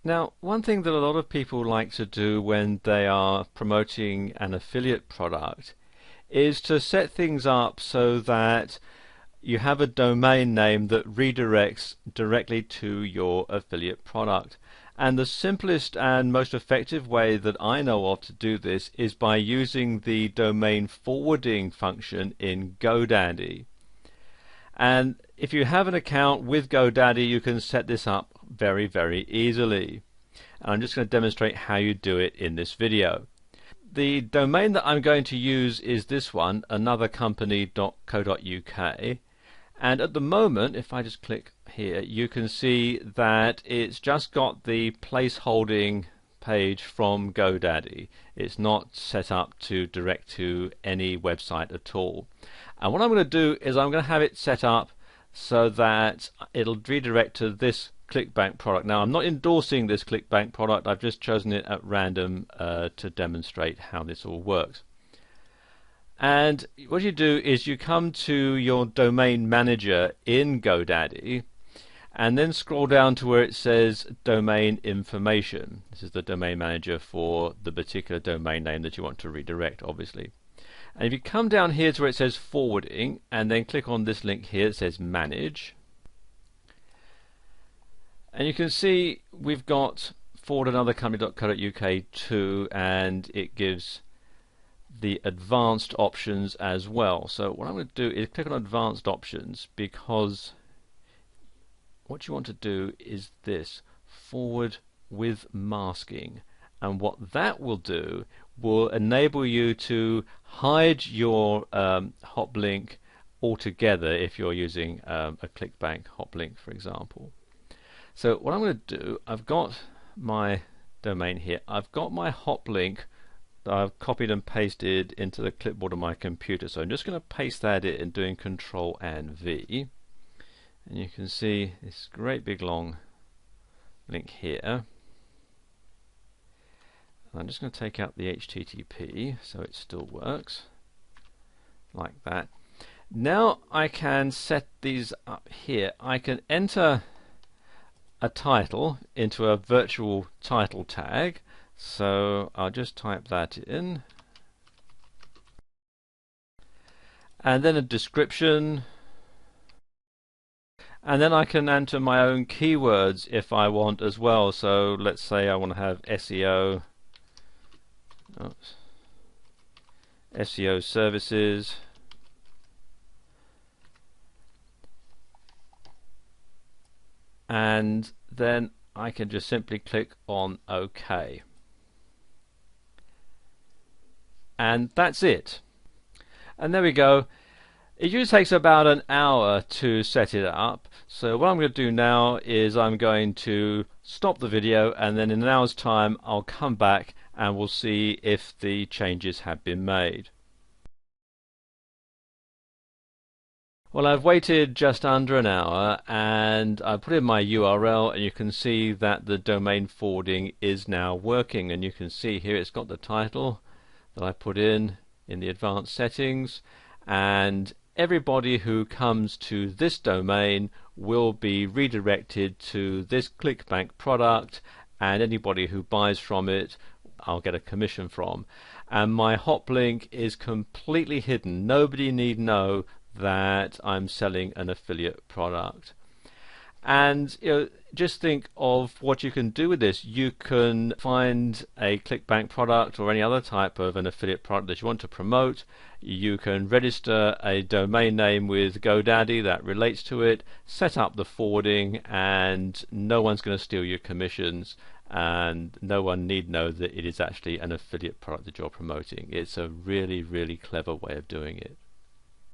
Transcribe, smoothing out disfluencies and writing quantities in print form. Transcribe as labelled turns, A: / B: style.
A: Now, one thing that a lot of people like to do when they are promoting an affiliate product is to set things up so that you have a domain name that redirects directly to your affiliate product. And the simplest and most effective way that I know of to do this is by using the domain forwarding function in GoDaddy. And if you have an account with GoDaddy, you can set this up very, very easily. And I'm just going to demonstrate how you do it in this video. The domain that I'm going to use is this one, anothercompany.co.uk. And at the moment, if I just click here, you can see that it's just got the placeholding page from GoDaddy. It's not set up to direct to any website at all. And what I'm going to do is I'm going to have it set up so that it'll redirect to this ClickBank product. Now, I'm not endorsing this ClickBank product. I've just chosen it at random to demonstrate how this all works. And what you do is you come to your domain manager in GoDaddy and then scroll down to where it says domain information. This is the domain manager for the particular domain name that you want to redirect, obviously. And if you come down here to where it says forwarding and then click on this link here, it says manage. And you can see we've got forwardanothercompany.co.uk too, and it gives the advanced options as well. So what I'm going to do is click on advanced options, because what you want to do is this: forward with masking. And what that will do will enable you to hide your hop link altogether if you're using a ClickBank hop link, for example. So what I'm going to do, I've got my domain here, I've got my hop link that I've copied and pasted into the clipboard of my computer. So I'm just going to paste that in, doing Control and V, and you can see this great big long link here. I'm just going to take out the HTTP so it still works like that. Now I can set these up here. I can enter a title into a virtual title tag. So I'll just type that in. And then a description. And then I can enter my own keywords if I want as well. So let's say I want to have SEO. SEO services, and then I can just simply click on OK, and that's it. And there we go. It usually takes about an hour to set it up. So what I'm going to do now is I'm going to stop the video, and then in an hour's time I'll come back and we'll see if the changes have been made. Well, I've waited just under an hour and I put in my URL, and you can see that the domain forwarding is now working. And you can see here it's got the title that I put in the advanced settings, and everybody who comes to this domain will be redirected to this ClickBank product, and anybody who buys from it I'll get a commission from. And my hop link is completely hidden. Nobody need know that I'm selling an affiliate product. And just think of what you can do with this. You can find a ClickBank product or any other type of an affiliate product that you want to promote. You can register a domain name with GoDaddy that relates to it, set up the forwarding, and no one's going to steal your commissions, and no one need know that it is actually an affiliate product that you're promoting. It's a really, really clever way of doing it.